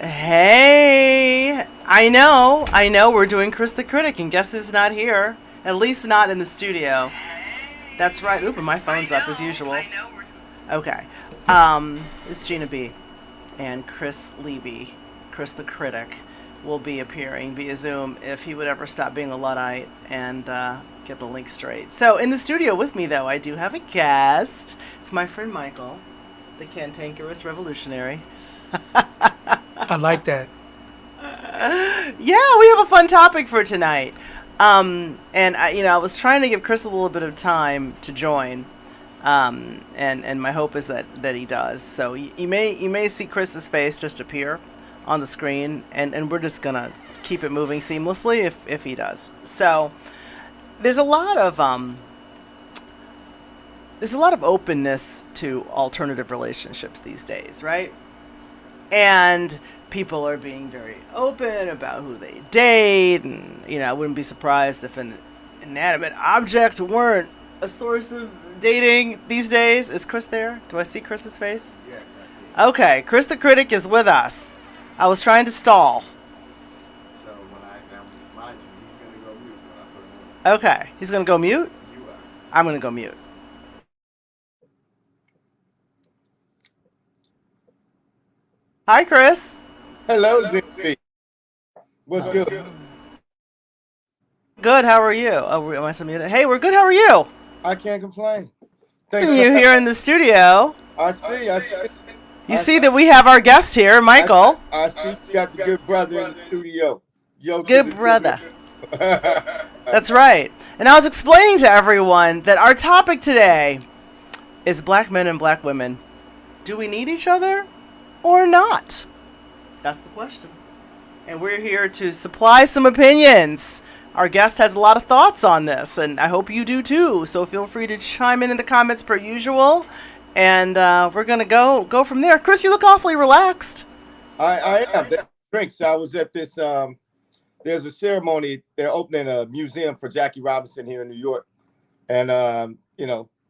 Hey, I know, we're doing Kris the Critic, and guess who's not here? At least not in the studio. That's right. Oop, and my phone's up as usual. Okay. It's Gina B. And Kris Levy, Kris the Critic, will be appearing via Zoom if he would ever stop being a Luddite and get the link straight. So, in the studio with me, though, I do have a guest. It's my friend Michael, the cantankerous revolutionary. I like that. Yeah, we have a fun topic for tonight. And I was trying to give Kris a little bit of time to join, and my hope is that he does. So you may see Kris's face just appear on the screen, and we're just gonna keep it moving seamlessly if he does. So there's a lot of openness to alternative relationships these days, right? And people are being very open about who they date, and I wouldn't be surprised if an inanimate object weren't a source of dating these days. Is Kris there? Do I see Kris's face? Yes, I see. Okay, Kris the Critic is with us. I was trying to stall. So mind you, he's gonna go mute when I put him on. Okay, he's gonna go mute? You are. I'm gonna go mute. Hi, Kris. Hello, Gina. What's good? Good. How are you? Oh, am I still muted? Hey, we're good. How are you? I can't complain. Thanks you here in the studio. I see. You see that we have our guest here, Michael. I see you got the good brother in the studio. Good brother. That's right. And I was explaining to everyone that our topic today is black men and black women. Do we need each other or not? That's the question. And we're here to supply some opinions. Our guest has a lot of thoughts on this, and I hope you do too. So feel free to chime in the comments per usual, and we're gonna go from there. Kris, you look awfully relaxed. I am. Drinks. I was at this. There's a ceremony. They're opening a museum for Jackie Robinson here in New York, and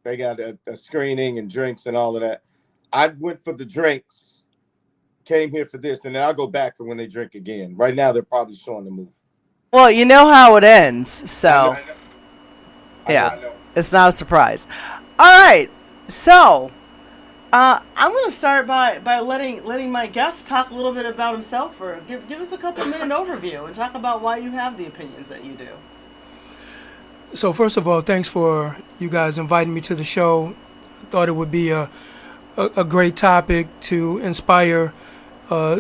they got a screening and drinks and all of that. I went for the drinks. Came here for this, and then I'll go back for when they drink again. Right now, they're probably showing the movie. Well, you know how it ends, so I know. It's not a surprise. All right, so I'm going to start by letting my guest talk a little bit about himself, or give us a couple minute overview and talk about why you have the opinions that you do. So first of all, thanks for you guys inviting me to the show. Thought it would be a great topic to inspire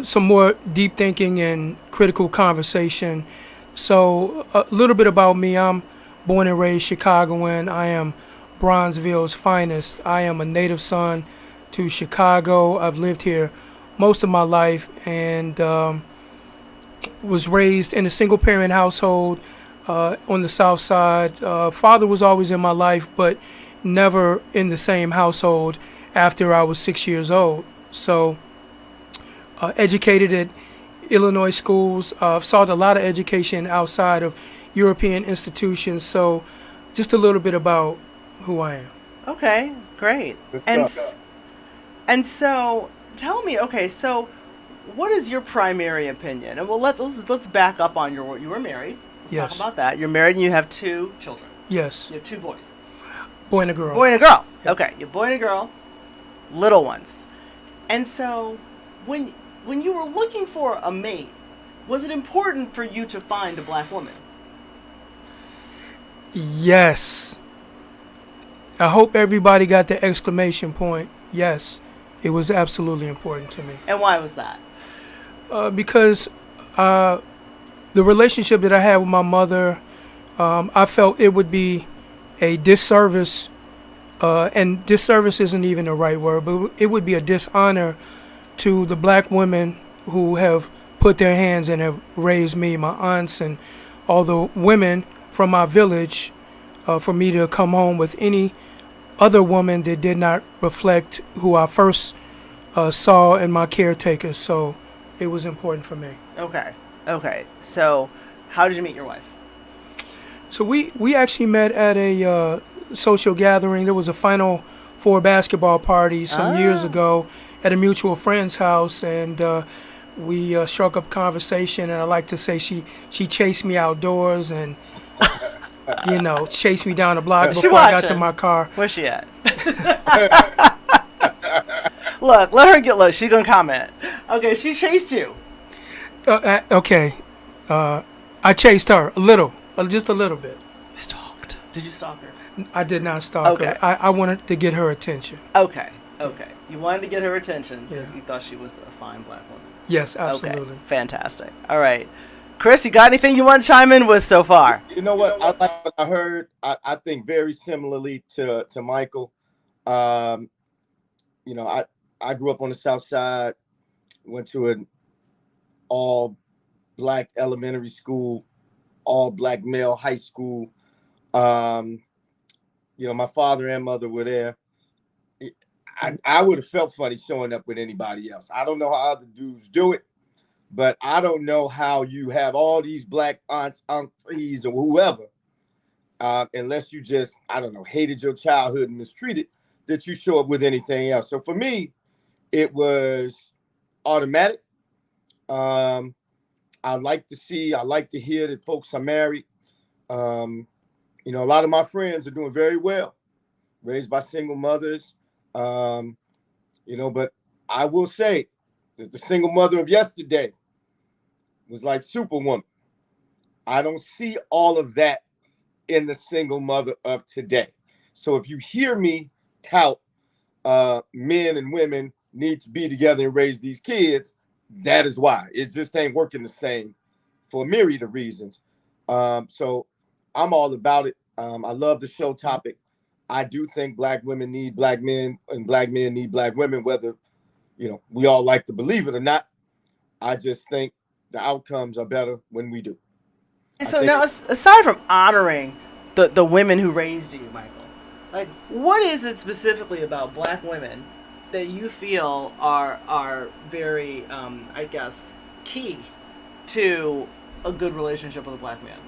some more deep thinking and critical conversation. So a little bit about me. I'm born and raised Chicagoan. I am Bronzeville's finest. I am a native son to Chicago. I've lived here most of my life and was raised in a single parent household on the South Side. Father was always in my life, but never in the same household after I was 6 years old. So educated at Illinois schools, sought a lot of education outside of European institutions. So just a little bit about who I am. Okay, great. And so tell me, okay, so what is your primary opinion? And let's back up on you were married. Let's Yes. talk about that. You're married and you have 2 children. Yes. You have 2 boys. Boy and a girl. Boy and a girl. Yeah. Okay, you have boy and a girl, little ones. And so when you were looking for a mate, was it important for you to find a black woman? Yes. I hope everybody got the exclamation point. Yes, it was absolutely important to me. And why was that? Because the relationship that I had with my mother, I felt it would be a disservice, and disservice isn't even the right word, but it would be a dishonor to the black women who have put their hands and have raised me, my aunts, and all the women from my village, for me to come home with any other woman that did not reflect who I first saw in my caretakers. So it was important for me. Okay. So how did you meet your wife? So we actually met at a social gathering. There was a Final Four basketball party some years ago at a mutual friend's house, and we struck up conversation, and I like to say she chased me outdoors and chased me down the block She before I got to watching? my car. Where's she at? Look, let her look. She's gonna comment. Okay, she chased you. Okay, I chased her just a little bit. Stalked. Did you stalk her? I did not stalk her. I wanted to get her attention. Okay. You wanted to get her attention because Yeah. you thought she was a fine black woman. Yes, absolutely. Okay, fantastic. All right. Kris, you got anything you want to chime in with so far? You know what? I like what I heard. I think very similarly to Michael. I grew up on the South Side, went to an all black elementary school, all black male high school. My father and mother were there. I would have felt funny showing up with anybody else. I don't know how other dudes do it, but I don't know how you have all these black aunts, aunties, or whoever, unless you just, I don't know, hated your childhood and mistreated, that you show up with anything else. So for me, it was automatic. I like to hear that folks are married. A lot of my friends are doing very well, raised by single mothers. But I will say that the single mother of yesterday was like Superwoman. I don't see all of that in the single mother of today. So if you hear me tout men and women need to be together and raise these kids, that is why. It just ain't working the same for a myriad of reasons. So I'm all about it. I love the show topic. I do think black women need black men and black men need black women, whether, we all like to believe it or not. I just think the outcomes are better when we do. So now, aside from honoring the women who raised you, Michael, like, what is it specifically about black women that you feel are very, key to a good relationship with a black man?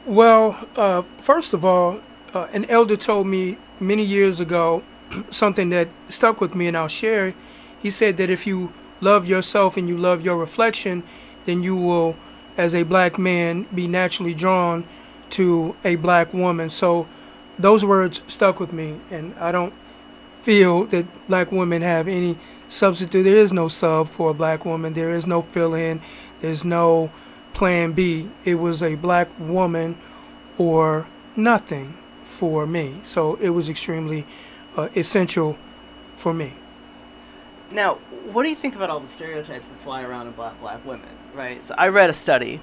Well, first of all, an elder told me many years ago something that stuck with me, and I'll share. He said that if you love yourself and you love your reflection, then you will, as a black man, be naturally drawn to a black woman. So those words stuck with me, and I don't feel that black women have any substitute. There is no sub for a black woman. There is no fill-in. There's no plan B. It was a black woman or nothing for me. So it was extremely essential for me. Now, what do you think about all the stereotypes that fly around about black women, right? So I read a study,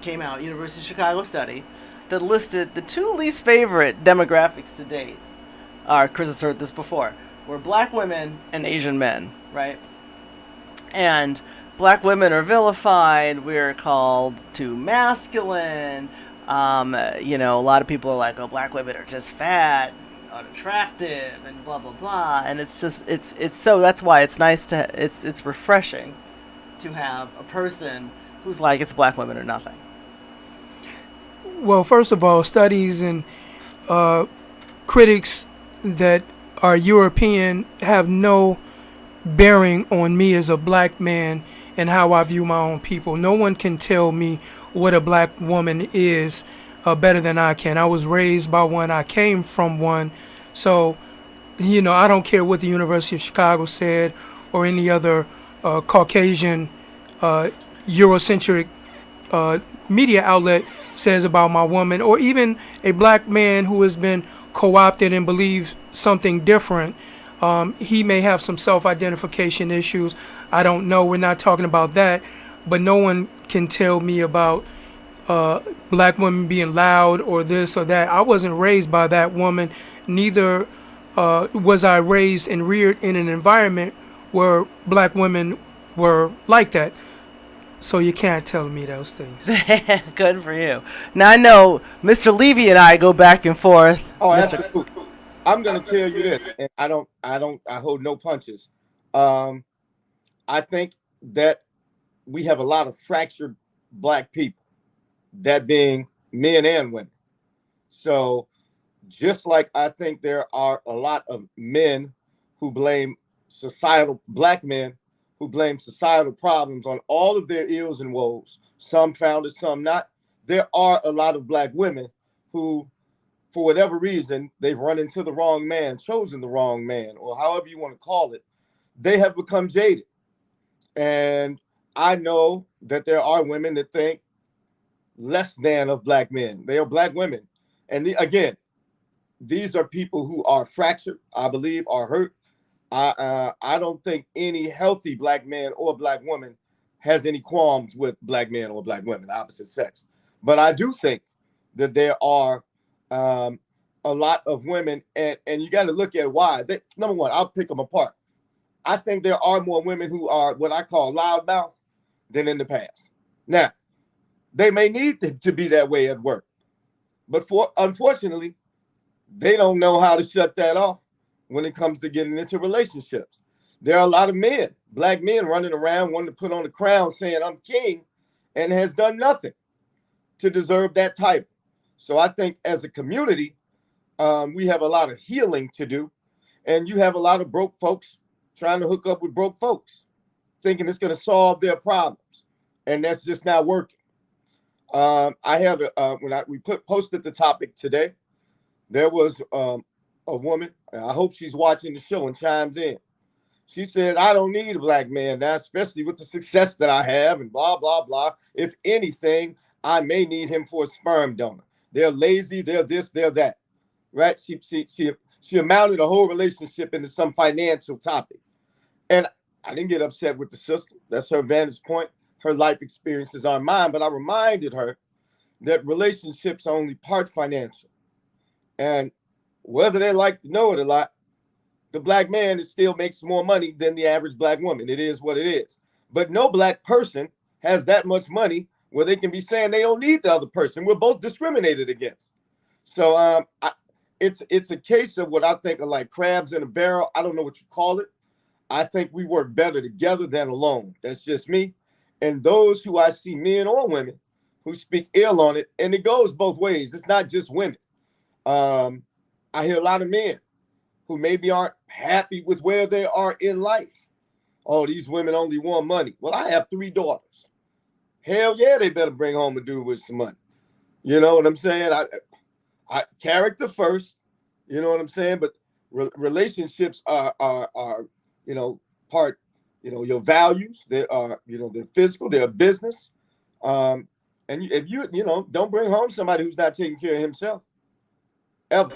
came out, University of Chicago study, that listed the two least favorite demographics to date. Kris has heard this before, were black women and Asian men, right? And black women are vilified. We're called too masculine. A lot of people are like, oh, black women are just fat, unattractive, and blah blah blah. And it's so that's why it's nice it's refreshing to have a person who's like, it's black women or nothing. Well, first of all, studies and critics that are European have no bearing on me as a black man and how I view my own people. No one can tell me what a black woman is better than I can. I was raised by one. I came from one. So, I don't care what the University of Chicago said or any other Caucasian Eurocentric media outlet says about my woman, or even a black man who has been co-opted and believes something different. He may have some self-identification issues. I don't know. We're not talking about that. But no one can tell me about black women being loud or this or that. I wasn't raised by that woman. Neither was I raised and reared in an environment where black women were like that. So you can't tell me those things. Good for you. Now I know Mr. Levy and I go back and forth. Oh, absolutely. I'm going to tell you this, and I hold no punches. I think that we have a lot of fractured black people, that being men and women. So just like I think there are a lot of men who blame black men who blame societal problems on all of their ills and woes, some founded, some not. There are a lot of Black women who, for whatever reason, they've run into the wrong man, chosen the wrong man, or however you want to call it. They have become jaded. And I know that there are women that think less than of Black men. They are Black women. And again, these are people who are fractured, I believe, are hurt. I don't think any healthy Black man or Black woman has any qualms with Black men or Black women, opposite sex. But I do think that there are a lot of women, and you got to look at why. Number one, I'll pick them apart. I think there are more women who are what I call loudmouth than in the past. Now, they may need to be that way at work, but unfortunately, they don't know how to shut that off when it comes to getting into relationships. There are a lot of men, Black men, running around wanting to put on a crown saying I'm king and has done nothing to deserve that title. So I think as a community, we have a lot of healing to do, and you have a lot of broke folks trying to hook up with broke folks, thinking it's going to solve their problems, and that's just not working. I had we posted the topic today. There was a woman. I hope she's watching the show and chimes in. She says, "I don't need a Black man now, especially with the success that I have, and blah blah blah. If anything, I may need him for a sperm donor. They're lazy. They're this. They're that." Right? She amounted a whole relationship into some financial topic. And I didn't get upset with the sister. That's her vantage point. Her life experiences are mine. But I reminded her that relationships are only part financial. And whether they like to know it or not, the Black man still makes more money than the average Black woman. It is what it is. But no Black person has that much money where they can be saying they don't need the other person. We're both discriminated against. So it's a case of what I think are like crabs in a barrel. I don't know what you call it. I think we work better together than alone. That's just me. And those who I see, men or women, who speak ill on it, and it goes both ways. It's not just women. I hear a lot of men who maybe aren't happy with where they are in life. Oh, these women only want money. Well, I have 3 daughters. Hell yeah, they better bring home a dude with some money. You know what I'm saying? I character first. You know what I'm saying? But relationships are part, your values. They are, they're physical, they're business. And if you don't bring home somebody who's not taking care of himself, ever.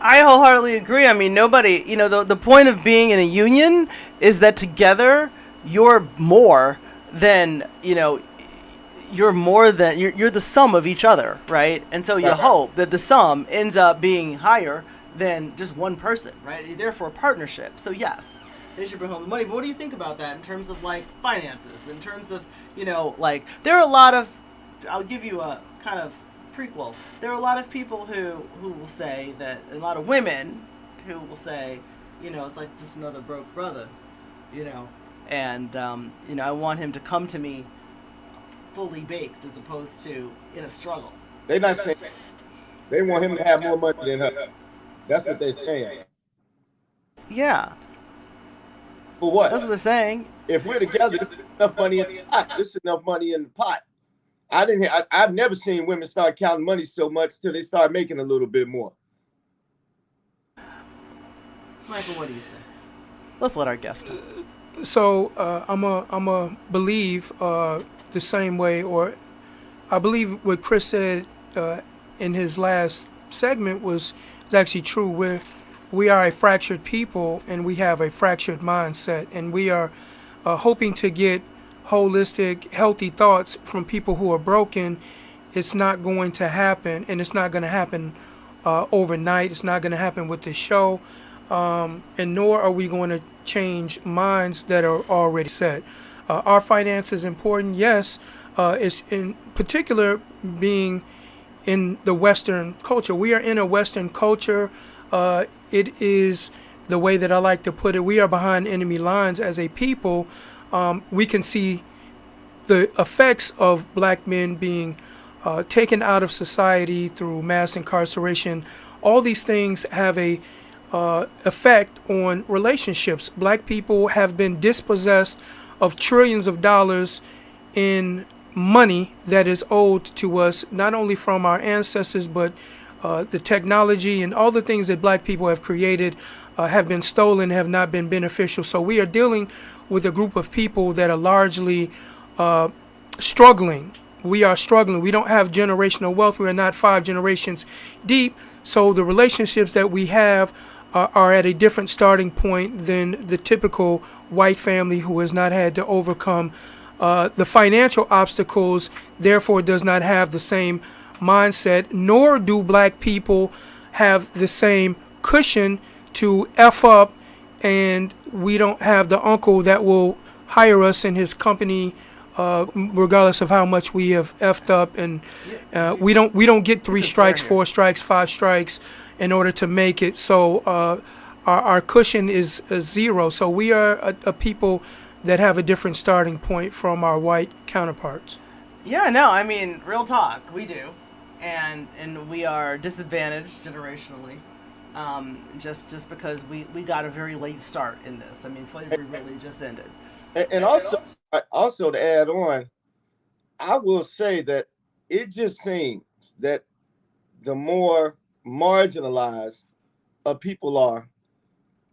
I wholeheartedly agree. I mean, nobody, the point of being in a union is that together you're more than, you're the sum of each other, right? And so you hope that the sum ends up being higher than just one person, right? You're there for a partnership. So yes, they should bring home the money. But what do you think about that in terms of like finances, in terms of, there are a lot of, I'll give you a kind of prequel. There are a lot of people who will say that, a lot of women who will say, it's like just another broke brother, and, I want him to come to me fully baked as opposed to in a struggle. They're not saying, they want him to have more money than her. That's what they're saying. Yeah. For what? That's what they're saying. If we're together, there's enough money in the pot. There's enough money in the pot. I've never seen women start counting money so much till they start making a little bit more. Michael, what do you say? Let's let our guest know. So I'm a believe the same way, or I believe what Kris said in his last segment was actually true. We are a fractured people, and we have a fractured mindset, and we are hoping to get holistic, healthy thoughts from people who are broken. It's not going to happen, and it's not going to happen overnight. It's not going to happen with this show, and nor are we going to change minds that are already set. Our finance is important, yes. It's in particular being in the Western culture. We are in a Western culture. It is the way that I like to put it. We are behind enemy lines as a people. We can see the effects of Black men being taken out of society through mass incarceration. All these things have a effect on relationships. Black people have been dispossessed of trillions of dollars in money that is owed to us, not only from our ancestors, but the technology and all the things that black people have created have been stolen, have not been beneficial. So we are dealing with a group of people that are largely struggling. We are struggling. We don't have generational wealth. We are not 5 generations deep. So the relationships that we have are at a different starting point than the typical white family who has not had to overcome the financial obstacles, therefore does not have the same mindset, nor do black people have the same cushion to F up, and we don't have the uncle that will hire us in his company regardless of how much we have effed up, and we don't get 3 strikes, 4 strikes, 5 strikes in order to make it. So our cushion is 0. So we are a people that have a different starting point from our white counterparts. Yeah, no, I mean, real talk, we do, and we are disadvantaged generationally, just because we got a very late start in this. I mean, slavery really just ended. And also to add on, I will say that it just seems that the more marginalized people are,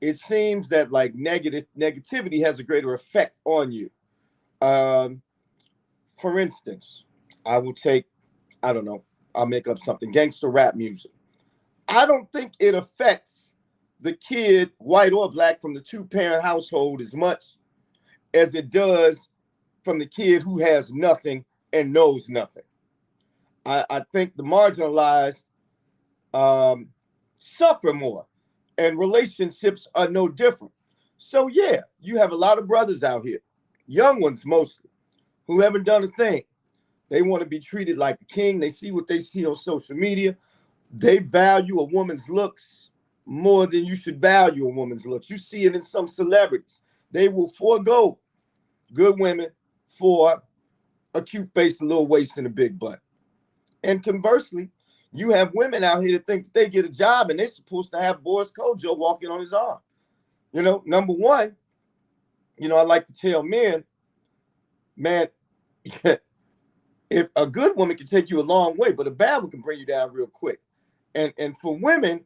it seems that like negativity has a greater effect on you. For instance, I will take, I don't know, I'll make up something, gangster rap music. I don't think it affects the kid, white or black, from the 2-parent household as much as it does from the kid who has nothing and knows nothing. I think the marginalized suffer more, and relationships are no different. So yeah, you have a lot of brothers out here, young ones mostly, who haven't done a thing. They want to be treated like a king. They see what they see on social media. They value a woman's looks more than you should value a woman's looks. You see it in some celebrities. They will forego good women for a cute face, a little waist, and a big butt. And conversely, you have women out here that think that they get a job and they're supposed to have Boris Kojo walking on his arm. You know, number one, you know, I like to tell men, man, if a good woman can take you a long way, but a bad one can bring you down real quick. And for women,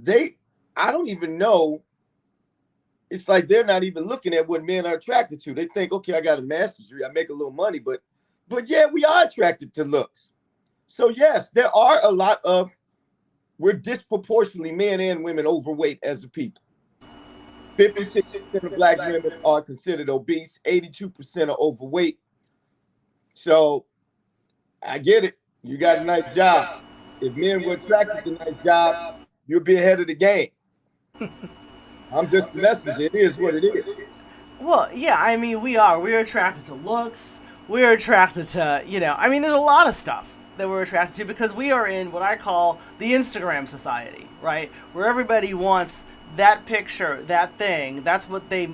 I don't even know. It's like they're not even looking at what men are attracted to. They think, okay, I got a master's degree, I make a little money, but yeah, we are attracted to looks. So yes, there are a lot of, we're disproportionately, men and women, overweight as a people. 56% of black women are considered obese, 82% are overweight. So I get it. You got a nice job. If men were attracted to nice jobs, you'll be ahead of the game. I'm just the messenger. It is what it is. Well, yeah, I mean, we're attracted to looks. We're attracted to, I mean, there's a lot of stuff that we're attracted to because we are in what I call the Instagram society, right? Where everybody wants that picture, that thing. That's what they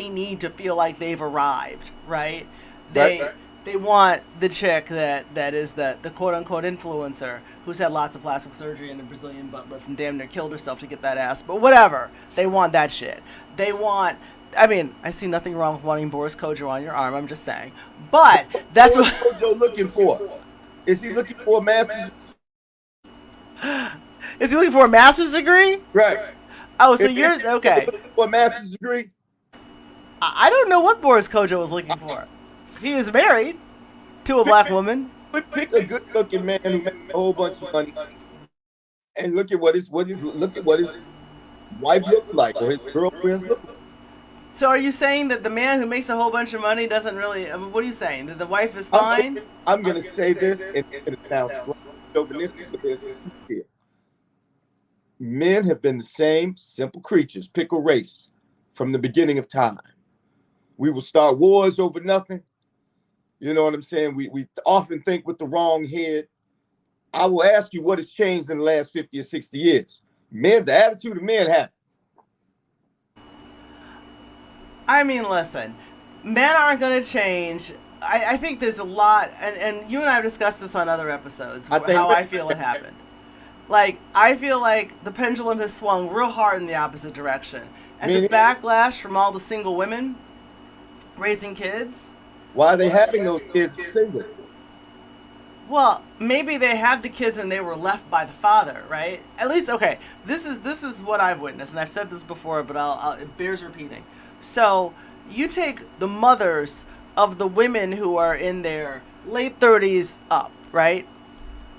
need to feel like they've arrived, right? They want the chick that is the quote unquote influencer who's had lots of plastic surgery and a Brazilian butt lift and damn near killed herself to get that ass. But whatever. They want that shit. They want, I mean, I see nothing wrong with wanting Boris Kojo on your arm, I'm just saying. But that's what Kojo looking for. Is he looking for a master's? Is he looking for a master's degree? Right. Oh, so you're okay. For a master's degree? I don't know what Boris Kojo was looking for. He is married to a black woman. Pick a good-looking man who makes a whole bunch of money, and look at what his wife looks like, or his girlfriends look like. So, are you saying that the man who makes a whole bunch of money doesn't really? I mean, what are you saying? That the wife is fine? I'm going to say this, and it sounds chauvinistic, but there's some truth here. Men have been the same simple creatures, pick a race, from the beginning of time. We will start wars over nothing. You know what I'm saying? We often think with the wrong head. I will ask you what has changed in the last 50 or 60 years. Men, the attitude of men have. I mean, listen, men aren't going to change. I think there's a lot, and you and I have discussed this on other episodes, how I feel it happened. Like, I feel like the pendulum has swung real hard in the opposite direction. As a backlash from all the single women raising kids. Why are they having those kids single? Well, maybe they had the kids and they were left by the father, right? At least, okay. This is what I've witnessed, and I've said this before, but it bears repeating. So you take the mothers of the women who are in their late 30s up, right?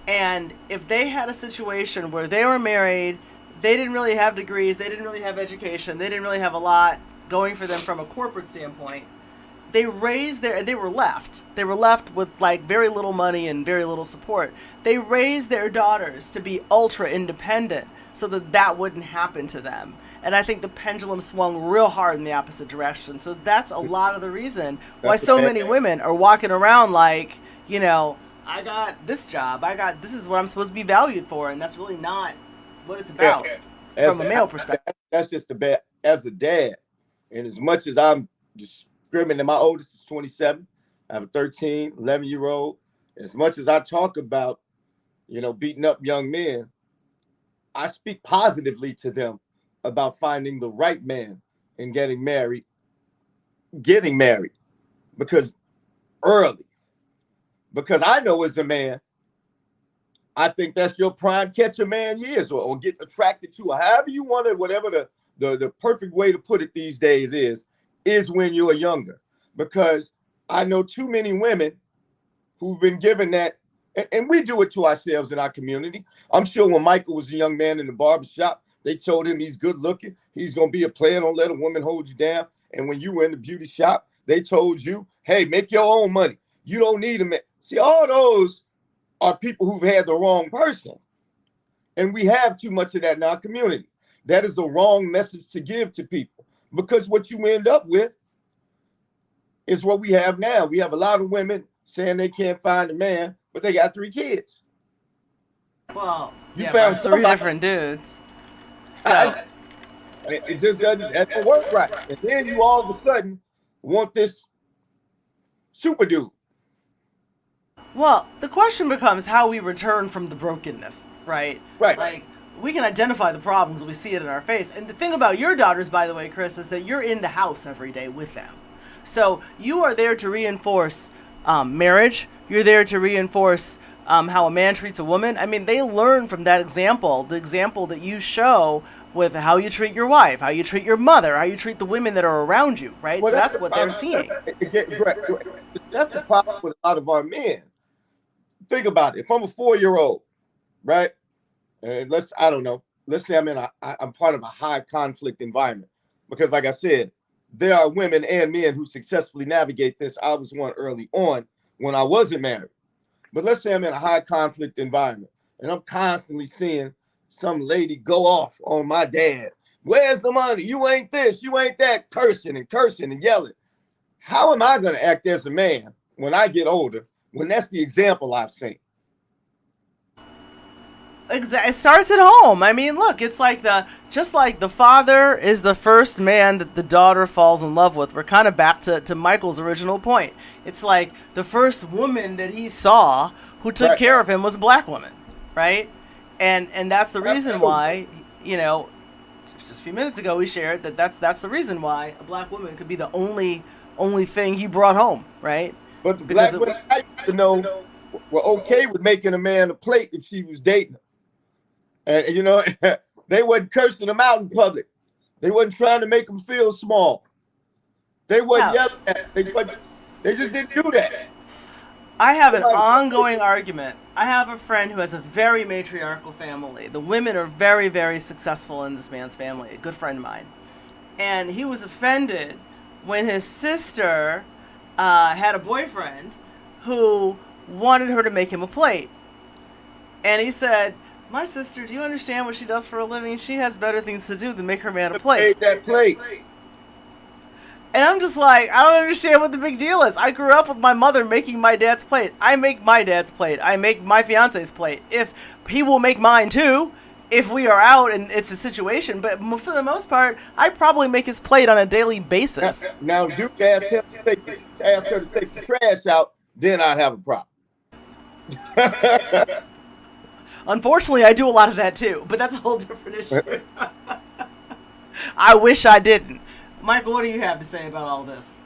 And if they had a situation where they were married, they didn't really have degrees, they didn't really have education, they didn't really have a lot going for them from a corporate standpoint. They were left with like very little money and very little support. They raised their daughters to be ultra independent so that wouldn't happen to them. And I think the pendulum swung real hard in the opposite direction. So that's a lot of the reason why so many women are walking around like, you know, I got this job, this is what I'm supposed to be valued for, and that's really not what it's about from a male perspective. That's just as a dad, and as much as I'm discriminating, my oldest is 27, I have a 13, 11-year-old. As much as I talk about, you know, beating up young men, I speak positively to them about finding the right man and getting married, because early. Because I know as a man, I think that's your prime catch a man years, or get attracted to, or however you want it, whatever the perfect way to put it these days is when you're younger. Because I know too many women who've been given that, and we do it to ourselves in our community. I'm sure when Michael was a young man in the barbershop, they told him he's good looking, he's going to be a player, don't let a woman hold you down. And when you were in the beauty shop, they told you, hey, make your own money. You don't need a man. See, all those are people who've had the wrong person. And we have too much of that in our community. That is the wrong message to give to people, because what you end up with is what we have now. We have a lot of women saying they can't find a man, but they got 3 kids. Well, you found 3 different dudes. So it just doesn't work right. And then you all of a sudden want this super dude. Well, the question becomes how we return from the brokenness, right? Right. Like, we can identify the problems, we see it in our face. And the thing about your daughters, by the way, Kris, is that you're in the house every day with them. So you are there to reinforce marriage. You're there to reinforce how a man treats a woman. I mean, they learn from that example, the example that you show with how you treat your wife, how you treat your mother, how you treat the women that are around you, right? Well, so that's what they're seeing. That's the problem with a lot of our men. Think about it. If I'm a 4-year-old, right? And let's say I'm part of a high conflict environment, because like I said, there are women and men who successfully navigate this. I was one early on when I wasn't married. But let's say I'm in a high conflict environment and I'm constantly seeing some lady go off on my dad. Where's the money? You ain't this, you ain't that, cursing and yelling. How am I going to act as a man when I get older, when that's the example I've seen? Exactly. It starts at home. I mean, look, it's like just like the father is the first man that the daughter falls in love with. We're kind of back to Michael's original point. It's like the first woman that he saw who took care of him was a black woman, right? And that's the reason why, you know, just a few minutes ago we shared that's the reason why a black woman could be the only thing he brought home, right? But the black women I used to know were okay with making a man a plate if she was dating him. And, you know, they wasn't cursing him out in public. They wasn't trying to make him feel small. They wasn't yelling at him. They just didn't do that. I have an ongoing argument. I have a friend who has a very matriarchal family. The women are very, very successful in this man's family, a good friend of mine. And he was offended when his sister had a boyfriend who wanted her to make him a plate. And he said, my sister, do you understand what she does for a living? She has better things to do than make her man a plate. That plate. And I'm just like, I don't understand what the big deal is. I grew up with my mother making my dad's plate. I make my dad's plate. I make my fiance's plate. If he will make mine too, if we are out and it's a situation. But for the most part, I probably make his plate on a daily basis. Now, Duke asked her to take the trash out, then I'd have a problem. Unfortunately, I do a lot of that too, but that's a whole different issue. I wish I didn't. Michael, what do you have to say about all this?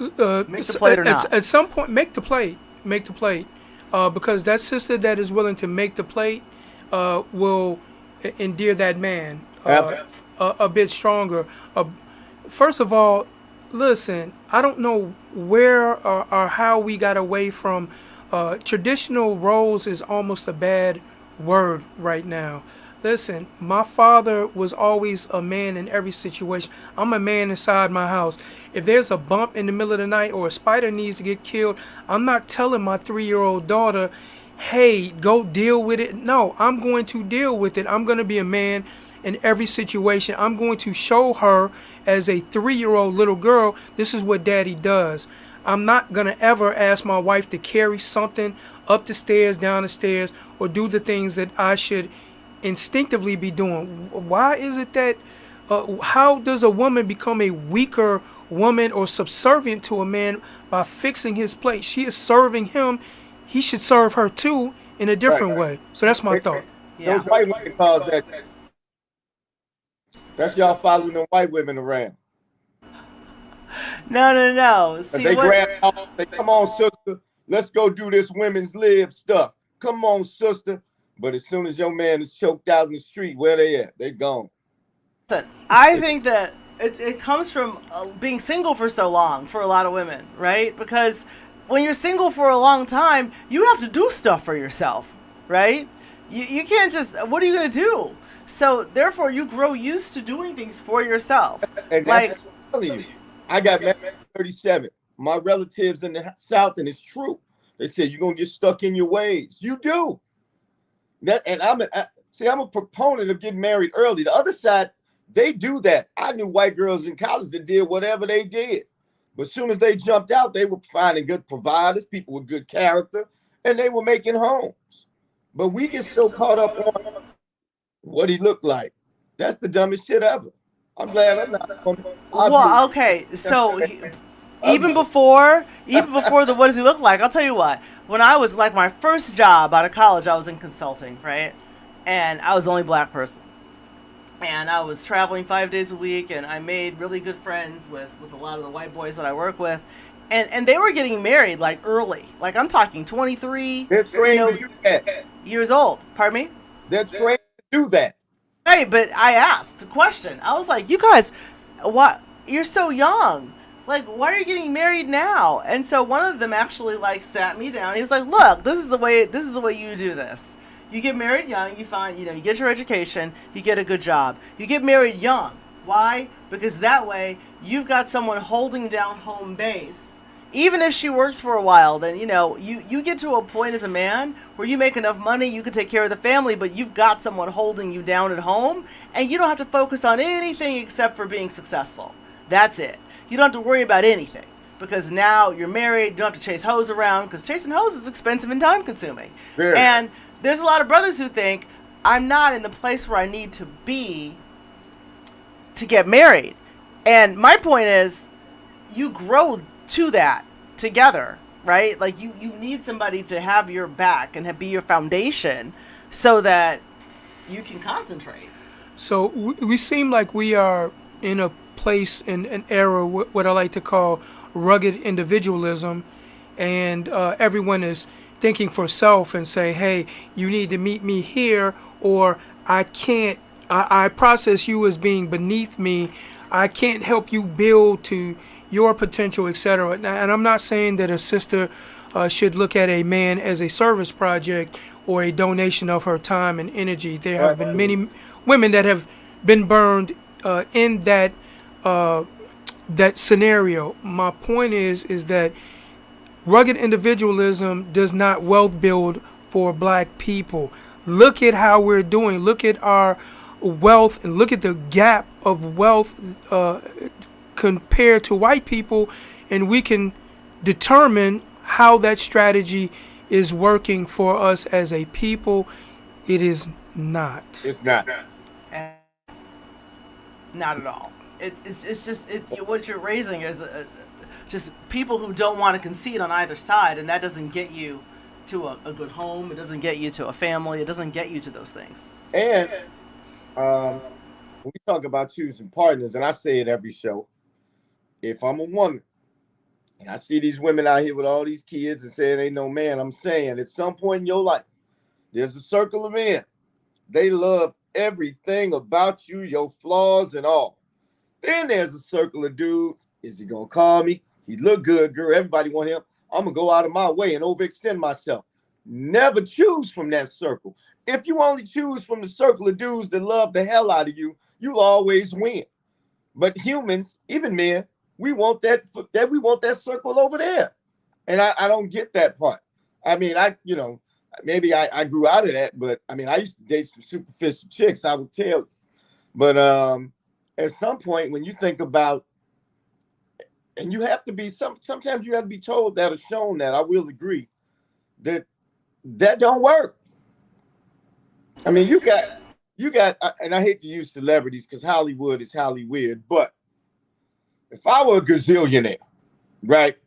Make the plate or not? At some point, make the plate. Make the plate. Because that sister that is willing to make the plate will endear that man a bit stronger. First of all, listen, I don't know where or how we got away from traditional roles is almost a bad word right now. Listen, my father was always a man in every situation. I'm a man inside my house. If there's a bump in the middle of the night or a spider needs to get killed, I'm not telling my 3-year-old daughter, hey, go deal with it. No, I'm going to deal with it. I'm going to be a man in every situation. I'm going to show her as a 3-year-old little girl, this is what daddy does. I'm not going to ever ask my wife to carry something up the stairs, down the stairs, or do the things that I should instinctively be doing. Why is it that how does a woman become a weaker woman or subservient to a man by fixing his plate? She is serving him. He should serve her too in a different way. So that's my thought. Yeah. Those white women cause that. That's y'all following the white women around. No. See, they grab off. They come on, sister. Let's go do this women's lib stuff. Come on, sister. But as soon as your man is choked out in the street, where they at? They gone. I think that it comes from being single for so long for a lot of women, right? Because when you're single for a long time, you have to do stuff for yourself, right? You can't just, what are you going to do? So therefore, you grow used to doing things for yourself. And like, I got married at 37. My relatives in the South, and it's true. They said, you're going to get stuck in your ways. You do. And I'm a proponent of getting married early. The other side, they do that. I knew white girls in college that did whatever they did. But as soon as they jumped out, they were finding good providers, people with good character, and they were making homes. But we get so caught up on what he looked like. That's the dumbest shit ever. I'm glad I'm not. Well, okay, so even before the what does he look like? I'll tell you what. When I was like my first job out of college, I was in consulting, right? And I was the only black person. And I was traveling 5 days a week, and I made really good friends with a lot of the white boys that I work with. And they were getting married like early. Like I'm talking 23 years old. Pardon me? They're trained to do that. Hey, but I asked the question. I was like, you guys, what? You're so young. Like, why are you getting married now? And so one of them actually like sat me down. He was like, look, this is the way you do this. You get married young, you get your education, you get a good job. You get married young. Why? Because that way you've got someone holding down home base. Even if she works for a while, then, you get to a point as a man where you make enough money, you can take care of the family, but you've got someone holding you down at home, and you don't have to focus on anything except for being successful. That's it. You don't have to worry about anything, because now you're married, you don't have to chase hoes around, because chasing hoes is expensive and time-consuming. Sure. And there's a lot of brothers who think, I'm not in the place where I need to be to get married. And my point is, you grow to that together, right? Like you need somebody to have your back and be your foundation so that you can concentrate. So we seem like we are in a place in an era what I like to call rugged individualism, and everyone is thinking for self and say, hey, you need to meet me here, or I can't, I process you as being beneath me. I can't help you build to your potential, etc. And I'm not saying that a sister should look at a man as a service project or a donation of her time and energy. There have been many women that have been burned in that scenario. My point is that rugged individualism does not wealth build for black people. Look at how we're doing. Look at our wealth and look at the gap of wealth compared to white people, and we can determine how that strategy is working for us as a people. It is not. It's not. Not at all. It's just what you're raising is just people who don't want to concede on either side, and that doesn't get you to a good home. It doesn't get you to a family. It doesn't get you to those things. And when we talk about choosing partners, and I say it every show, if I'm a woman And I see these women out here with all these kids and saying ain't no man. I'm saying at some point in your life, there's a circle of men. They love everything about you, your flaws and all. Then there's a circle of dudes. Is he gonna call me? He look good, girl. Everybody want him. I'm gonna go out of my way and overextend myself. Never choose from that circle. If you only choose from the circle of dudes that love the hell out of you, you'll always win. But humans, even men, we want that circle over there. And I don't get that part. I mean, maybe I grew out of that, but I mean, I used to date some superficial chicks, I would tell you. But at some point when you think about, and you have to be, sometimes you have to be told that or shown that, I will agree, that don't work. I mean, you got, and I hate to use celebrities because Hollywood is Hollywood, but if I were a gazillionaire, right,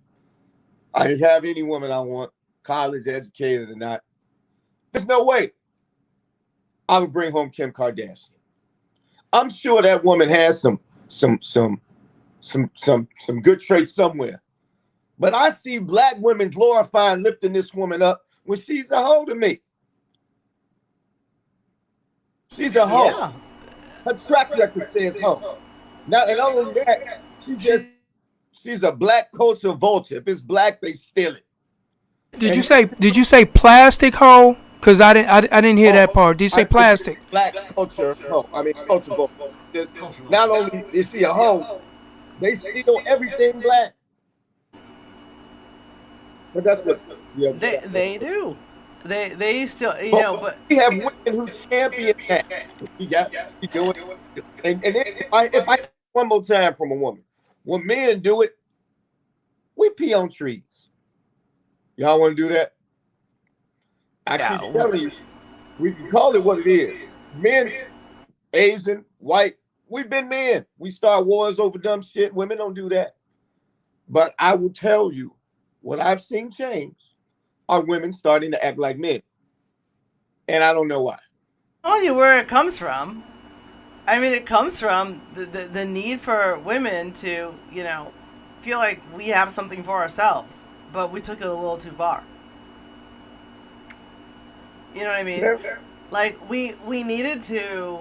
I could have any woman I want, college educated or not, there's no way I would bring home Kim Kardashian. I'm sure that woman has some good traits somewhere. But I see black women glorifying lifting this woman up when she's a hoe to me. She's a hoe. Yeah. Her track record says hoe. Now, and not only that, she's a black culture vulture. If it's black, they steal it. Did you say plastic hoe? Because I didn't hear that part. Did you say plastic? Black culture hoe. I mean culture vulture. Not only is she a hoe, they steal everything black. But that's what they do. They still, but we have women who champion that. She do it. And if I one more time from a woman, when men do it, we pee on trees. Y'all want to do that? I keep telling you, we can call it what it is. Men, Asian, white, we've been men. We start wars over dumb shit. Women don't do that. But I will tell you, what I've seen change are women starting to act like men. And I don't know why. I'll tell you where it comes from. I mean, it comes from the need for women to, feel like we have something for ourselves. But we took it a little too far. You know what I mean? Yeah. Like, we needed to,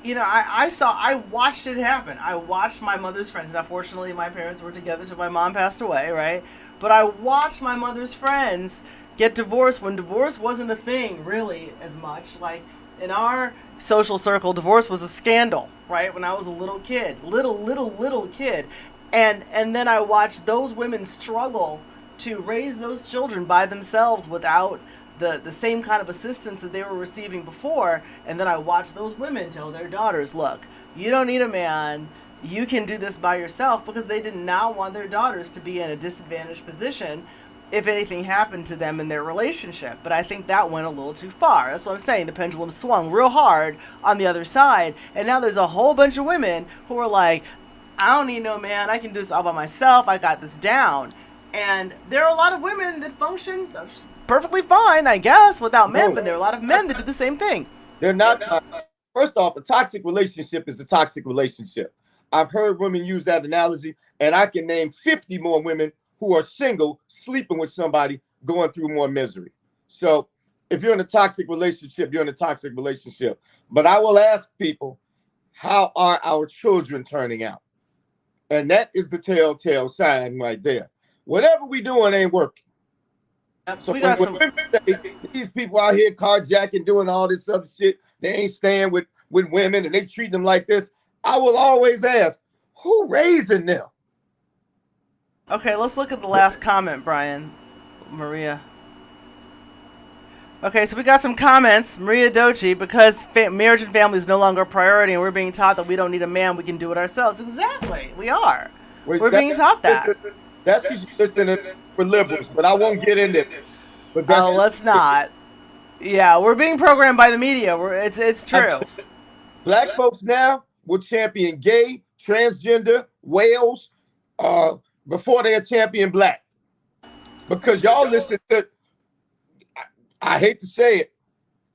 I watched it happen. I watched my mother's friends. Now, fortunately, my parents were together till my mom passed away, right? But I watched my mother's friends get divorced when divorce wasn't a thing, really, as much. Like, in our social circle, divorce was a scandal, right? When I was a little kid. Little kid. And then I watched those women struggle to raise those children by themselves without the same kind of assistance that they were receiving before. And then I watched those women tell their daughters, look, you don't need a man. You can do this by yourself, because they did not want their daughters to be in a disadvantaged position if anything happened to them in their relationship. But I think that went a little too far. That's what I'm saying. The pendulum swung real hard on the other side. And now there's a whole bunch of women who are like, I don't need no man. I can do this all by myself. I got this down. And there are a lot of women that function perfectly fine, I guess, without men. But there are a lot of men that do the same thing. They're not. First off, a toxic relationship is a toxic relationship. I've heard women use that analogy, and I can name 50 more women who are single, sleeping with somebody, going through more misery. So if you're in a toxic relationship, you're in a toxic relationship. But I will ask people, how are our children turning out? And that is the telltale sign right there. Whatever we doing ain't working. So when women say these people out here carjacking, doing all this other shit, they ain't staying with women and they treat them like this, I will always ask, who raising them? Okay, let's look at the last comment, Brian. Maria. Okay, so we got some comments. Maria Dochi, because marriage and family is no longer a priority and we're being taught that we don't need a man, we can do it ourselves. Exactly, we are. We're being taught that. That's because you're listening for liberals, but I won't get into it. Oh, let's not. Yeah, we're being programmed by the media. It's true. Black folks now will champion gay, transgender, whales, before they're champion black. Because y'all listen to, I hate to say it,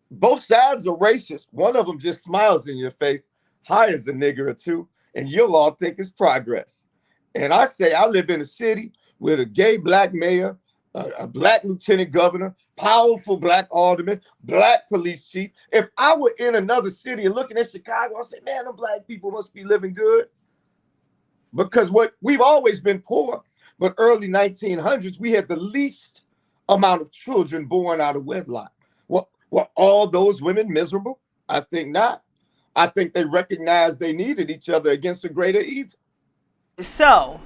both sides are racist. One of them just smiles in your face, hires a nigger or two, and you'll all think it's progress. And I say I live in a city with a gay black mayor, a black lieutenant governor, powerful black alderman, black police chief. If I were in another city and looking at Chicago, I'd say, man, them black people must be living good. Because we've always been poor, but early 1900s, we had the least amount of children born out of wedlock. Were all those women miserable? I think not. I think they recognized they needed each other against a greater evil. So,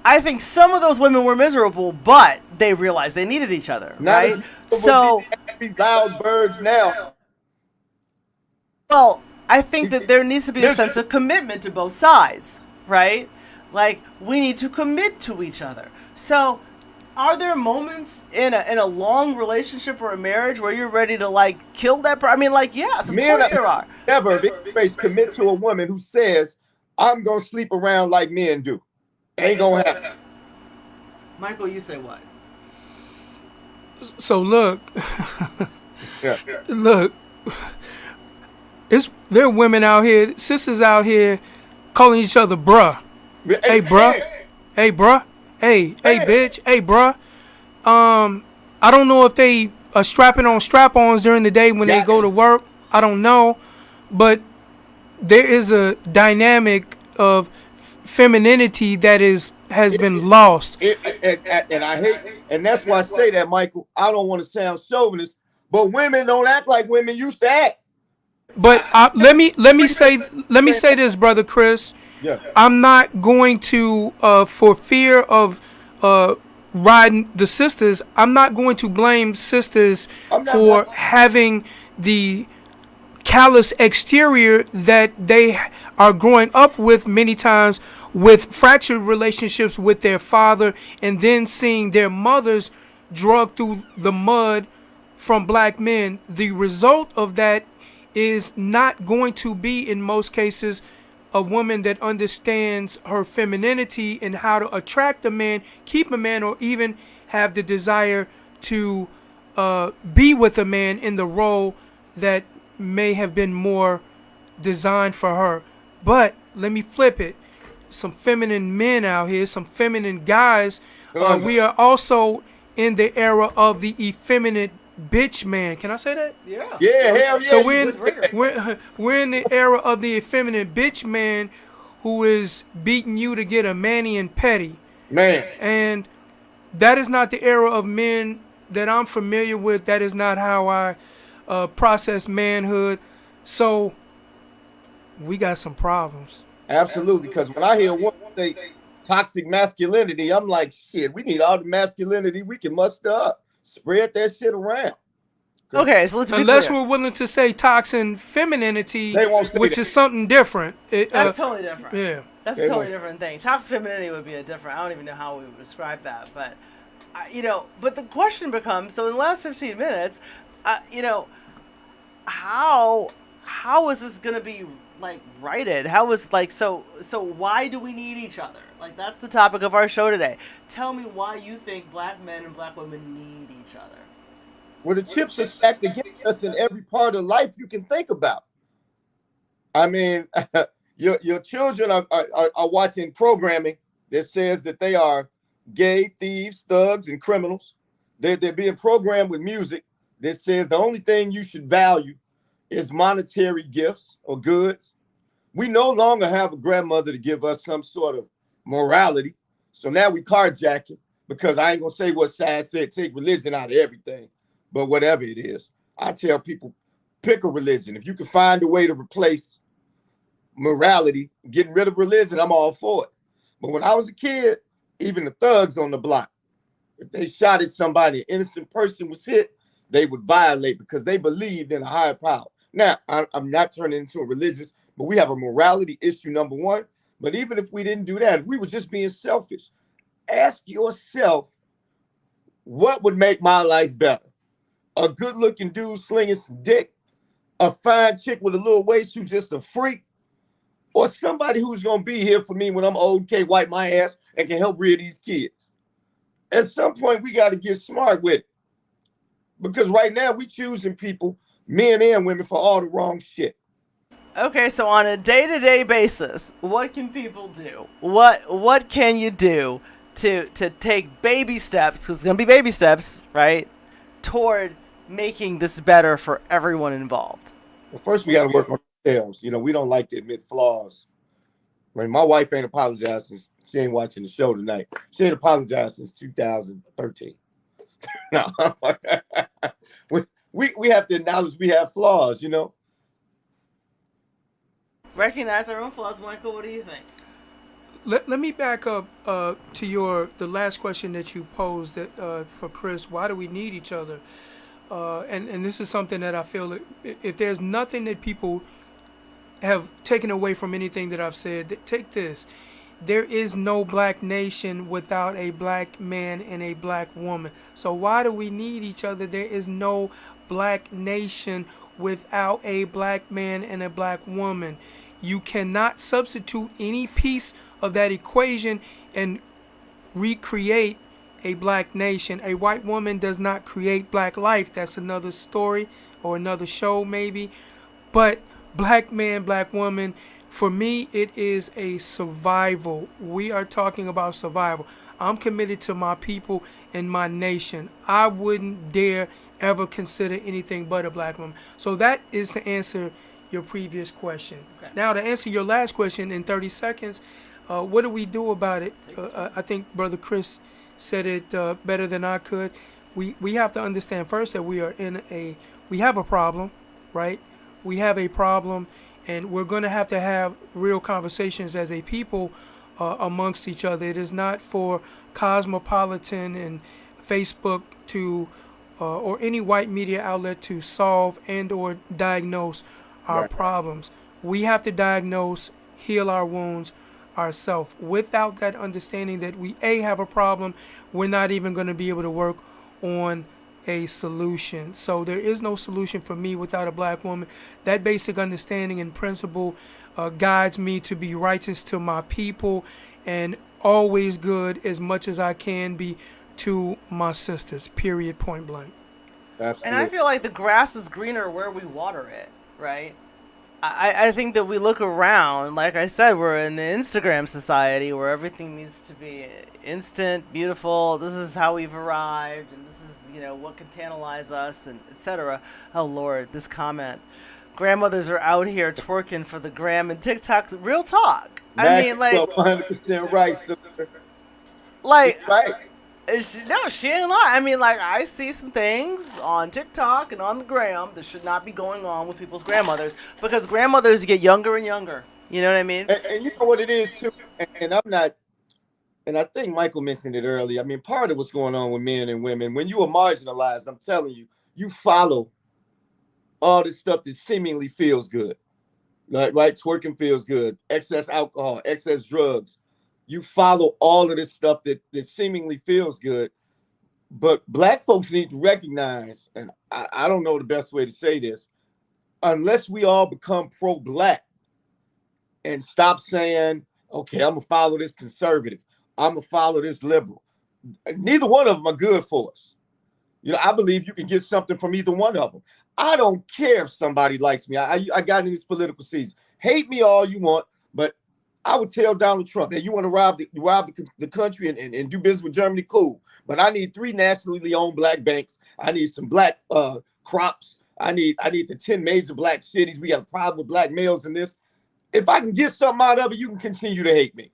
I think some of those women were miserable, but they realized they needed each other, right? So, loud birds now. Well, I think that there needs to be a sense of commitment to both sides, right? Like, we need to commit to each other. So, are there moments in a long relationship or a marriage where you're ready to, like, kill that person? I mean, like, yes, of course there are. Never commit to a woman who says, I'm going to sleep around like men do. Ain't going to happen. Michael, you say what? So, look. Yeah. Look. There are women out here, sisters out here, calling each other bruh. Hey, bruh. Hey, bruh. Hey, bitch. Hey, bruh. I don't know if they are strapping on strap-ons during the day when they go to work. I don't know. But there is a dynamic of femininity that has been lost. And I hate, and that's why I say that, Michael. I don't want to sound chauvinist, but women don't act like women used to act. But let me say this, brother Kris. Yeah. I'm not going to, for fear of riding the sisters, I'm not going to blame sisters for having the callous exterior that they are growing up with many times, with fractured relationships with their father, and then seeing their mothers drug through the mud from black men. The result of that is not going to be, in most cases, a woman that understands her femininity and how to attract a man, keep a man, or even have the desire to be with a man in the role that may have been more designed for her. But let me flip it. Some feminine men out here, some feminine guys. We are also in the era of the effeminate bitch man. Can I say that? Yeah. Yeah, hell yeah. So we're in the era of the effeminate bitch man who is beating you to get a mani and petty. Man. And that is not the era of men that I'm familiar with. That is not how I process manhood. So we got some problems. Absolutely, because when I hear one say toxic masculinity, I'm like, shit, we need all the masculinity we can muster up. Spread that shit around. Okay, so let's be unless clear. we're willing to say toxic femininity, which is something different. That's totally different. Yeah, that's a totally different thing. Toxic femininity would be a different. I don't even know how we would describe that, but but the question becomes: so in the last 15 minutes, how is this gonna be like righted? How is so why do we need each other? Like, that's the topic of our show today. Tell me why you think black men and black women need each other. Well, the chips are stacked against us in every part of life you can think about. I mean, your children are watching programming that says that they are gay, thieves, thugs, and criminals. They're being programmed with music that says the only thing you should value is monetary gifts or goods. We no longer have a grandmother to give us some sort of morality. So now we carjacking, because I ain't gonna say what side said take religion out of everything, but whatever it is, I tell people, pick a religion. If you can find a way to replace morality, getting rid of religion, I'm all for it. But when I was a kid, even the thugs on the block, if they shot at somebody, an innocent person was hit, they would violate because they believed in a higher power. Now, I'm not turning into a religious, but we have a morality issue, number one. But even if we didn't do that, if we were just being selfish, ask yourself, what would make my life better? A good-looking dude slinging some dick, a fine chick with a little waist who's just a freak, or somebody who's going to be here for me when I'm old, can't wipe my ass, and can help rear these kids? At some point, we got to get smart with it. Because right now, we choosing people, men and women, for all the wrong shit. Okay, so on a day-to-day basis, what can people do? What can you do to take baby steps, because it's going to be baby steps, right, toward making this better for everyone involved? Well, first we got to work on ourselves. We don't like to admit flaws. I mean, my wife ain't apologized since she ain't watching the show tonight. She ain't apologized since 2013. No, we have to acknowledge we have flaws. Recognize our own flaws, Michael. What do you think? Let me back up to the last question that you posed for Kris. Why do we need each other? And this is something that I feel that if there's nothing that people have taken away from anything that I've said, take this. There is no black nation without a black man and a black woman. So why do we need each other? There is no black nation without a black man and a black woman. You cannot substitute any piece of that equation and recreate a black nation. A white woman does not create black life. That's another story or another show maybe. But black man, black woman, for me, it is a survival. We are talking about survival. I'm committed to my people and my nation. I wouldn't dare ever consider anything but a black woman. So that is to answer your previous question. Okay. Now, to answer your last question in 30 seconds, what do we do about it? I think Brother Kris said it better than I could. We have to understand first that we have a problem, right? We have a problem, and we're going to have real conversations as a people amongst each other. It is not for Cosmopolitan and Facebook or any white media outlet to solve and or diagnose our problems. We have to diagnose, heal our wounds ourselves. Without that understanding that we have a problem, we're not even going to be able to work on a solution. So there is no solution for me without a black woman. That basic understanding and principle guides me to be righteous to my people and always good as much as I can be to my sisters, period, point blank. Absolutely. And I feel like the grass is greener where we water it, right? I think that we look around, like I said, we're in the Instagram society where everything needs to be instant, beautiful. This is how we've arrived, and this is, what can tantalize us, and etc. Oh, Lord, this comment. Grandmothers are out here twerking for the gram and TikTok. Real talk. I mean, like, 100% right, sister. Like, right. She ain't lying. I mean, like, I see some things on TikTok and on the gram that should not be going on with people's grandmothers, because grandmothers get younger and younger. You know what I mean? And you know what it is, too? And I'm not, and I think Michael mentioned it earlier. I mean, part of what's going on with men and women, when you are marginalized, I'm telling you, you follow all this stuff that seemingly feels good. Like, right? Twerking feels good. Excess alcohol, excess drugs. You follow all of this stuff that seemingly feels good. But black folks need to recognize, and I don't know the best way to say this, unless we all become pro-black and stop saying, okay, I'm going to follow this conservative, I'm going to follow this liberal. Neither one of them are good for us. I believe you can get something from either one of them. I don't care if somebody likes me. I got in this political season. Hate me all you want, but I would tell Donald Trump, hey, you want to rob the country and do business with Germany? Cool. But I need 3 nationally owned black banks. I need some black crops. I need the 10 major black cities. We got a problem with black males in this. If I can get something out of it, you can continue to hate me.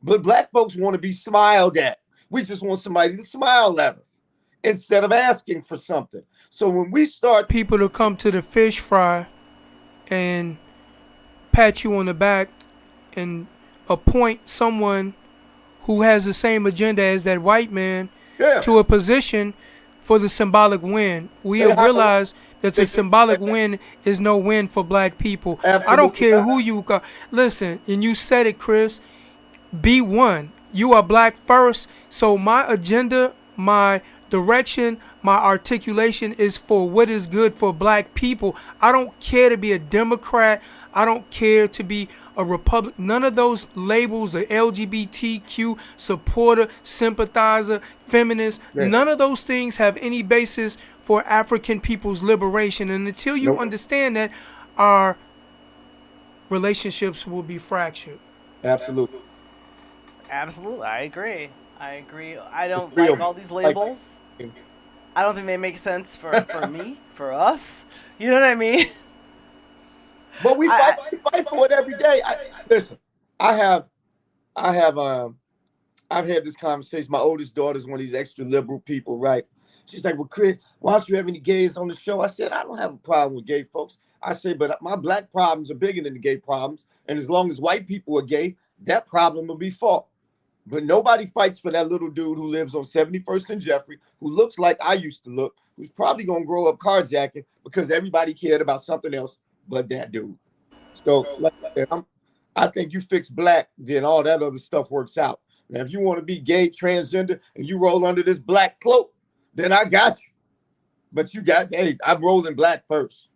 But black folks want to be smiled at. We just want somebody to smile at us instead of asking for something. So when we start people to come to the fish fry and pat you on the back and appoint someone who has the same agenda as that white man to a position for the symbolic win. We have realized that the symbolic win is no win for black people. Absolutely. I don't care who you got. Listen, and you said it, Kris, be one. You are black first, so my agenda, my direction, my articulation is for what is good for black people. I don't care to be a Democrat. I don't care to be a Republican. None of those labels, a LGBTQ supporter, sympathizer, feminist, none of those things have any basis for African people's liberation. And until you understand that, our relationships will be fractured. Absolutely. Absolutely, I agree. I agree. I It's don't real. like all these Like, labels. I don't think they make sense for me, for us. You know what I mean? but I, we fight for it every day. Listen, I have, I have, I've had this conversation. My oldest daughter's one of these extra liberal people, right? She's like, "Well, Chris, why don't you have any gays on the show?" I said, "I don't have a problem with gay folks." I said, "But my black problems are bigger than the gay problems. And as long as white people are gay, that problem will be fought. But nobody fights for that little dude who lives on 71st and Jeffrey, who looks like I used to look, who's probably going to grow up carjacking because everybody cared about something else but that dude." So, like I said, I think you fix black, then all that other stuff works out. Now, if you want to be gay, transgender, and you roll under this black cloak, then I got you. But hey, I'm rolling black first.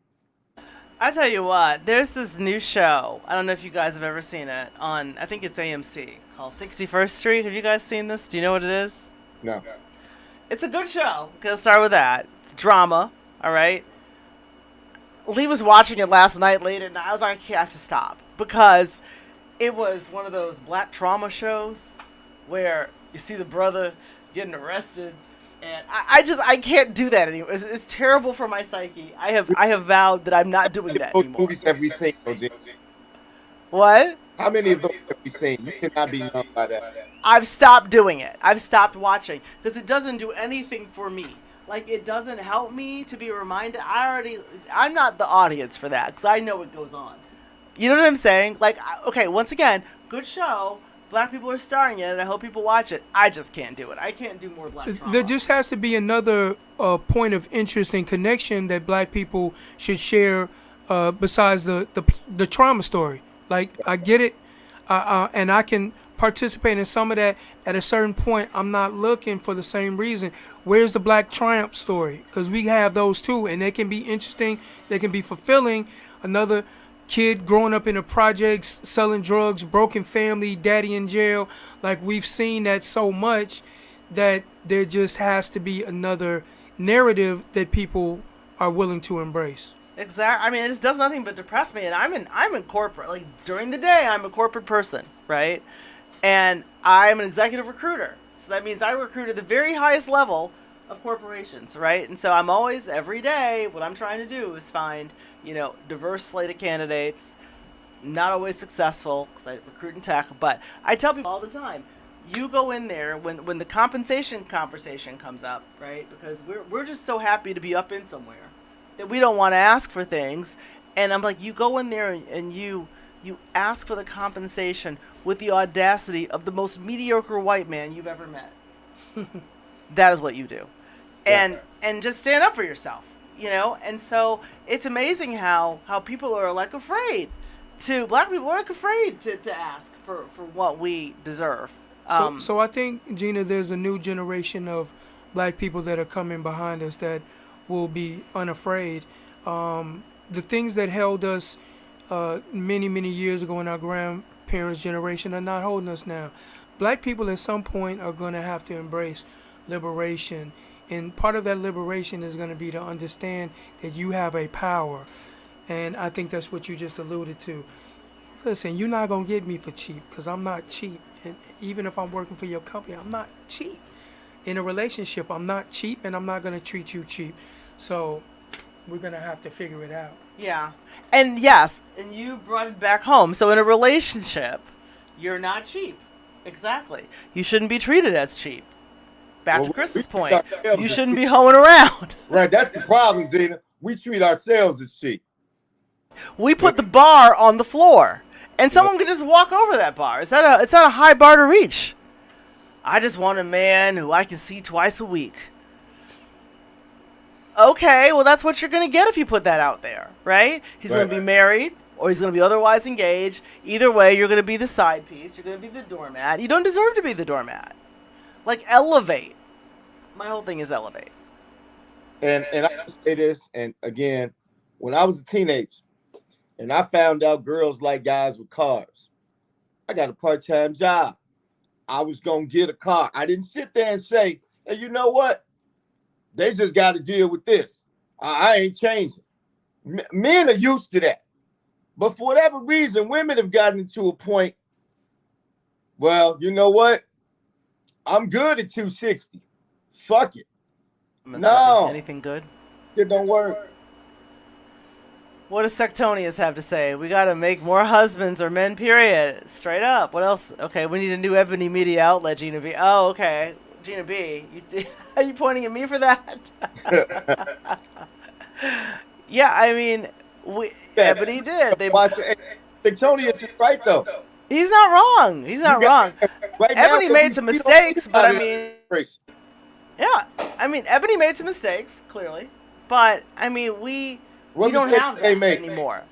I tell you what, there's this new show. I don't know if you guys have ever seen it on, I think it's AMC, called 61st Street. Have you guys seen this? Do you know what it is? No. It's a good show. Okay, let's start with that. It's drama, all right? Lee was watching it last night late at night. I was like, I have to stop. Because it was one of those black trauma shows where you see the brother getting arrested. And I can't do that anymore. It's terrible for my psyche. I have vowed that I'm not doing that Those anymore. movies have we seen, OJ? What? How many of those have we seen? You cannot be numb by that. I've stopped doing it. I've stopped watching because it doesn't do anything for me. Like, it doesn't help me to be reminded. I'm not the audience for that because I know what goes on. You know what I'm saying? Like, okay, once again, good show. Black people are starring in it. I hope people watch it. I just can't do it. I can't do more black drama. There just has to be another point of interest and connection that black people should share besides the trauma story. Like, I get it, and I can participate in some of that at a certain point. I'm not looking for the same reason. Where's the black triumph story? Because we have those too, and they can be interesting. They can be fulfilling. Another kid growing up in the projects, selling drugs, broken family, daddy in jail. Like, we've seen that so much that there just has to be another narrative that people are willing to embrace. Exactly. I mean, it just does nothing but depress me. And I'm in corporate. Like, during the day, I'm a corporate person, right? And I'm an executive recruiter. So that means I recruit at the very highest level of corporations, right? And so I'm always, every day, what I'm trying to do is find, diverse slate of candidates. Not always successful because I recruit in tech, but I tell people all the time, you go in there when the compensation conversation comes up, right? Because we're just so happy to be up in somewhere that we don't want to ask for things. And I'm like, you go in there and you ask for the compensation with the audacity of the most mediocre white man you've ever met. That is what you do. And just stand up for yourself, And so it's amazing how people are like afraid black people are like afraid to ask for what we deserve. So I think, Gina, there's a new generation of black people that are coming behind us that will be unafraid. The things that held us many, many years ago in our grandparents' generation are not holding us now. Black people at some point are going to have to embrace liberation. And part of that liberation is going to be to understand that you have a power. And I think that's what you just alluded to. Listen, you're not going to get me for cheap because I'm not cheap. And even if I'm working for your company, I'm not cheap. In a relationship, I'm not cheap, and I'm not going to treat you cheap. So we're going to have to figure it out. Yeah. And yes, and you brought it back home. So in a relationship, you're not cheap. Exactly. You shouldn't be treated as cheap. Back to Chris's point, you shouldn't be hoeing around. Right, that's the problem, Zena. We treat ourselves as cheap. We put the bar on the floor, and someone can just walk over that bar. It's not a high bar to reach. I just want a man who I can see twice a week. Okay, well, that's what you're going to get if you put that out there, right? He's going to be married, or he's going to be otherwise engaged. Either way, you're going to be the side piece. You're going to be the doormat. You don't deserve to be the doormat. Like, elevate. My whole thing is elevate. And I say this, and again, when I was a teenager, and I found out girls like guys with cars, I got a part-time job. I was going to get a car. I didn't sit there and say, hey, you know what? They just got to deal with this. I ain't changing. Men are used to that. But for whatever reason, women have gotten to a point. Well, you know what? I'm good at 260. Fuck it. No. Anything good? It don't work. What does Sectonius have to say? We got to make more husbands or men, period. Straight up. What else? Okay, we need a new Ebony media outlet, Gina B. Oh, okay. Gina B. Are you pointing at me for that? Yeah, I mean, Ebony did. Sectonius is right, though. He's not wrong. He's not wrong. Right Ebony made some mistakes, but I mean... Yeah, I mean, Ebony made some mistakes, clearly. But, I mean, we don't have that anymore.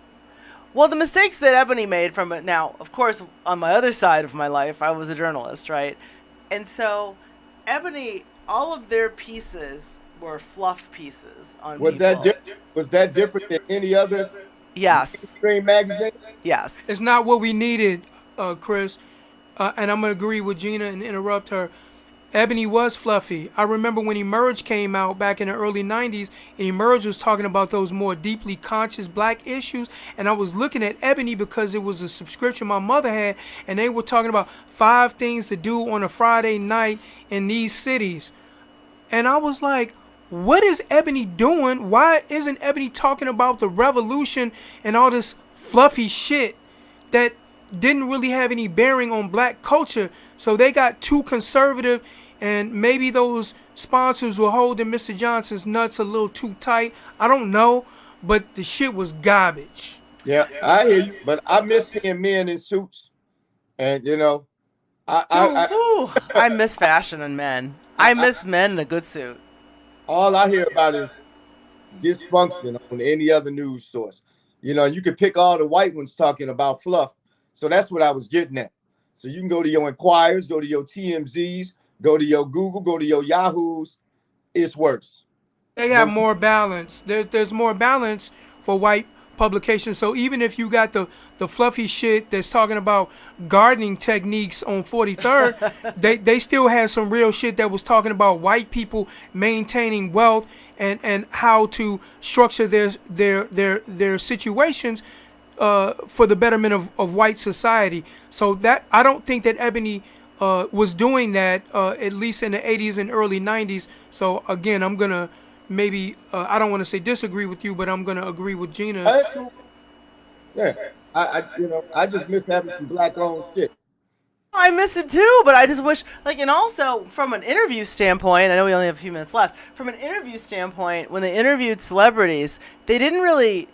Well, the mistakes that Ebony made from it... Now, of course, on my other side of my life, I was a journalist, right? And so, Ebony, all of their pieces were fluff pieces on people. Was that different than any other mainstream magazine? Yes. It's not what we needed, Kris. And I'm going to agree with Gina and interrupt her. Ebony was fluffy. I remember when Emerge came out back in the early 90s, and Emerge was talking about those more deeply conscious black issues, and I was looking at Ebony because it was a subscription my mother had, and they were talking about 5 things to do on a Friday night in these cities. And I was like, what is Ebony doing? Why isn't Ebony talking about the revolution and all this fluffy shit that didn't really have any bearing on black culture? So they got too conservative, and maybe those sponsors were holding Mr. Johnson's nuts a little too tight. I don't know, but the shit was garbage. Yeah, I hear you, but I miss seeing men in suits, and you know, I miss fashion and men. I miss men in a good suit. All I hear about is dysfunction on any other news source. You know, you could pick all the white ones talking about fluff. So that's what I was getting at. So you can go to your Inquirers, go to your TMZs, go to your Google, go to your Yahoos. It's worse. They have more balance. There's more balance for white publications. So even if you got the fluffy shit that's talking about gardening techniques on 43rd, they still had some real shit that was talking about white people maintaining wealth and how to structure their situations for the betterment of white society. So that I don't think that Ebony was doing that, at least in the 80s and early 90s. So again, I'm gonna maybe I don't want to say disagree with you, but I'm gonna agree with Gina. That's cool. Yeah, I just miss having some black-owned shit. I miss it too, but I just wish, and also from an interview standpoint, I know we only have a few minutes left. From an interview standpoint, when they interviewed celebrities, they didn't really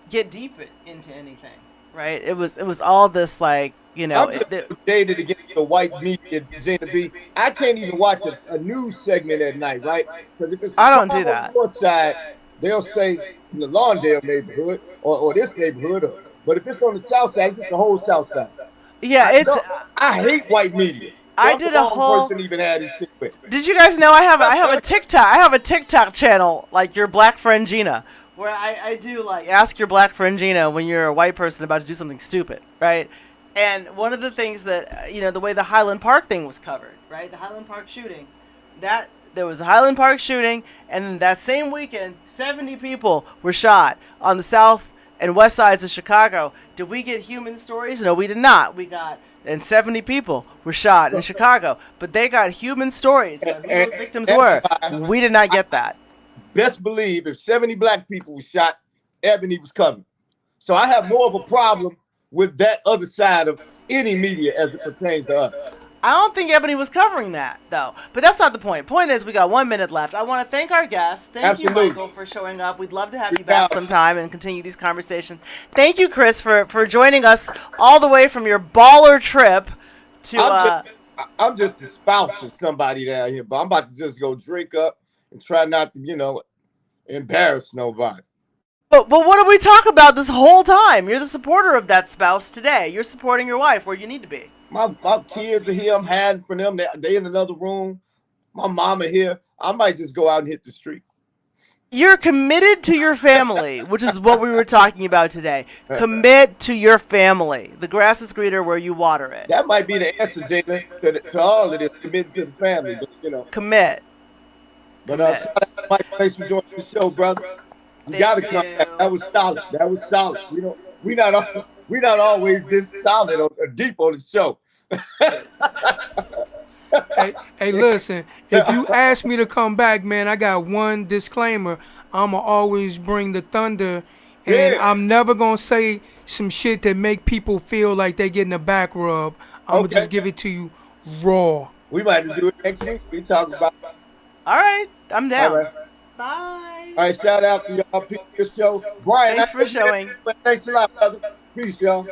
get deep into anything, right? It was all this I'm dated against the white media, Gina B. I can't even watch a news segment at night, right? Because if it's I don't do that. North side, they'll say in the Lawndale neighborhood or this neighborhood, but if it's on the south side, it's just the whole south side. Yeah, I hate white media. I did a whole person even had this shit with. Did you guys know I have a TikTok? I have a TikTok channel like your black friend Gina, where I do ask your black friend Gina when you're a white person about to do something stupid, right? And one of the things that the way the Highland Park thing was covered, right? The Highland Park shooting, there was a Highland Park shooting, and then that same weekend, 70 people were shot on the south and west sides of Chicago. Did we get human stories? No, we did not. And 70 people were shot in Chicago, but they got human stories of who those victims were. We did not get that. Best believe if 70 black people were shot, Ebony was coming. So I have more of a problem with that other side of any media as it pertains to us. I don't think Ebony was covering that, though. But that's not the point. Point is, we got 1 minute left. I want to thank our guests. Thank you, Michael, for showing up. We'd love to have you back sometime and continue these conversations. Thank you, Kris, for joining us all the way from your baller trip to... I'm just espousing somebody down here, but I'm about to just go drink up and try not to, embarrass nobody. But what did we talk about this whole time? You're the supporter of that spouse today. You're supporting your wife where you need to be. My kids are here. I'm hiding from them. They in another room. My mama here. I might just go out and hit the street. You're committed to your family, which is what we were talking about today. Commit to your family. The grass is greener where you water it. That might be the answer, Jalen, to all of this. Commit to the family, but Commit. But Mike, thanks for joining the show, brother. You got to come back. That was solid. we not always this solid or deep on the show. Hey, listen. If you ask me to come back, man, I got one disclaimer. I'ma always bring the thunder, and Yeah. I'm never gonna say some shit that make people feel like they getting a back rub. I'ma Okay. just give it to you raw. We might have to do it next week. We talk about. All right, I'm down. All right. Bye. All right. Shout out to y'all. Peace, show. Brian, Thanks for showing. Thanks a lot, brother. Peace, y'all.